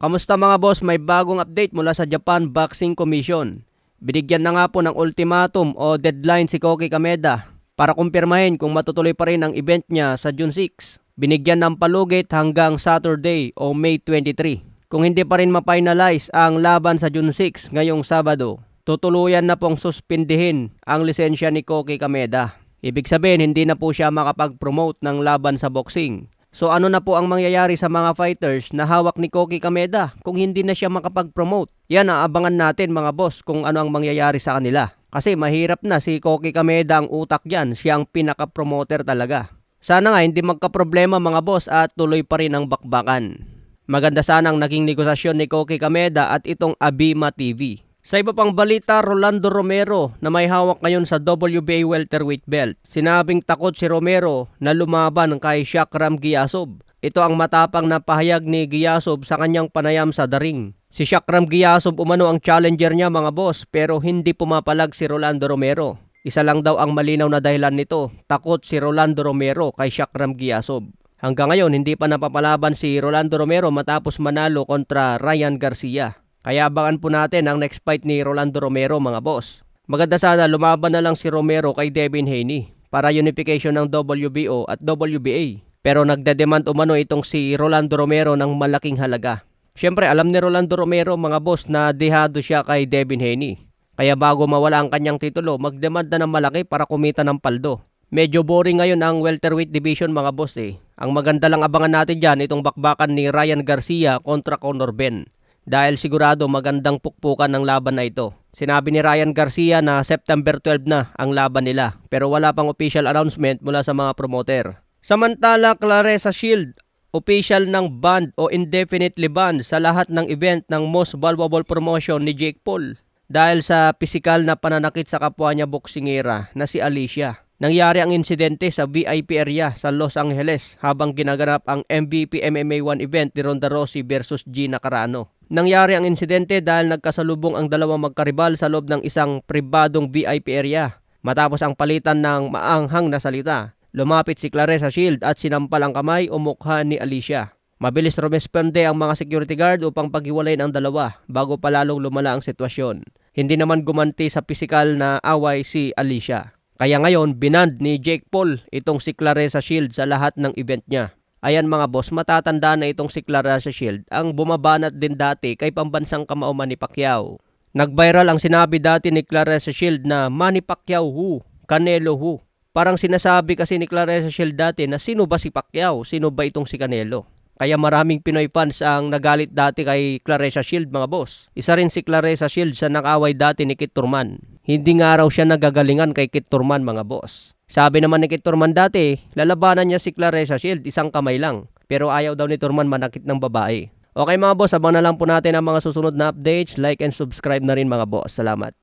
Kamusta mga boss? May bagong update mula sa Japan Boxing Commission. Binigyan na nga po ng ultimatum o deadline si Koki Kameda para kumpirmahin kung matutuloy pa rin ang event niya sa June 6. Binigyan ng palugit hanggang Saturday o May 23. Kung hindi pa rin ma-finalize ang laban sa June 6 ngayong Sabado, tutuluyan na pong suspindihin ang lisensya ni Koki Kameda. Ibig sabihin, hindi na po siya makapag-promote ng laban sa boxing. So ano na po ang mangyayari sa mga fighters na hawak ni Koki Kameda kung hindi na siya makapag-promote? Yan ang abangan natin mga boss kung ano ang mangyayari sa kanila. Kasi mahirap na si Koki Kameda ang utak dyan, siya ang pinaka-promoter talaga. Sana nga hindi magka-problema mga boss at tuloy pa rin ang bakbakan. Maganda sana ang naging negosasyon ni Koki Kameda at itong Abima TV. Sa iba pang balita, Rolando Romero na may hawak ngayon sa WBA welterweight belt. Sinabing takot si Romero na lumaban kay Shakram Giyasov. Ito ang matapang na pahayag ni Giyasov sa kanyang panayam sa The Ring. Si Shakram Giyasov umano ang challenger niya mga boss, pero hindi pumapalag si Rolando Romero. Isa lang daw ang malinaw na dahilan nito, takot si Rolando Romero kay Shakram Giyasov. Hanggang ngayon hindi pa napapalaban si Rolando Romero matapos manalo kontra Ryan Garcia. Kaya abangan po natin ang next fight ni Rolando Romero mga boss. Maganda sana lumaban na lang si Romero kay Devin Haney para unification ng WBO at WBA. Pero nagdedemand umano itong si Rolando Romero ng malaking halaga. Siyempre alam ni Rolando Romero mga boss na dehado siya kay Devin Haney. Kaya bago mawala ang kanyang titulo, magdemand na ng malaki para kumita ng paldo. Medyo boring ngayon ang welterweight division mga boss eh. Ang maganda lang abangan natin dyan itong bakbakan ni Ryan Garcia kontra Conor Benn. Dahil sigurado magandang pukpukan ng laban na ito. Sinabi ni Ryan Garcia na September 12 na ang laban nila pero wala pang official announcement mula sa mga promoter. Samantala, Claressa Shield, official ng banned o indefinitely banned sa lahat ng event ng most valuable promotion ni Jake Paul dahil sa pisikal na pananakit sa kapwa niya boksingera na si Alicia. Nangyari ang insidente sa VIP area sa Los Angeles habang ginaganap ang MVP MMA 1 event ni Ronda Rousey versus Gina Carano. Nangyari ang insidente dahil nagkasalubong ang dalawang magkaribal sa loob ng isang pribadong VIP area. Matapos ang palitan ng maanghang na salita, lumapit si Claressa Shield at sinampal ang kamay o mukha ni Alicia. Mabilis rumesponde ang mga security guard upang paghiwalayin ang dalawa bago pa lalong lumala ang sitwasyon. Hindi naman gumanti sa pisikal na away si Alicia. Kaya ngayon, binand ni Jake Paul itong si Claressa Shield sa lahat ng event niya. Ayan mga boss, matatanda na itong si Claressa Shield ang bumabanat din dati kay pambansang kamao Manny Pacquiao. Nag-viral ang sinabi dati ni Claressa Shield na Manny Pacquiao who, Canelo who. Parang sinasabi kasi ni Claressa Shield dati na sino ba si Pacquiao, sino ba itong si Canelo. Kaya maraming Pinoy fans ang nagalit dati kay Claressa Shield mga boss. Isa rin si Claressa Shield sa nakaway dati ni Kit Turman. Hindi nga raw siya nagagalingan kay Kit Turman mga boss. Sabi naman ni Kit Turman dati, lalabanan niya si Claressa Shield isang kamay lang. Pero ayaw daw ni Turman manakit ng babae. Okay mga boss, abangan na lang po natin ang mga susunod na updates. Like and subscribe na rin mga boss. Salamat.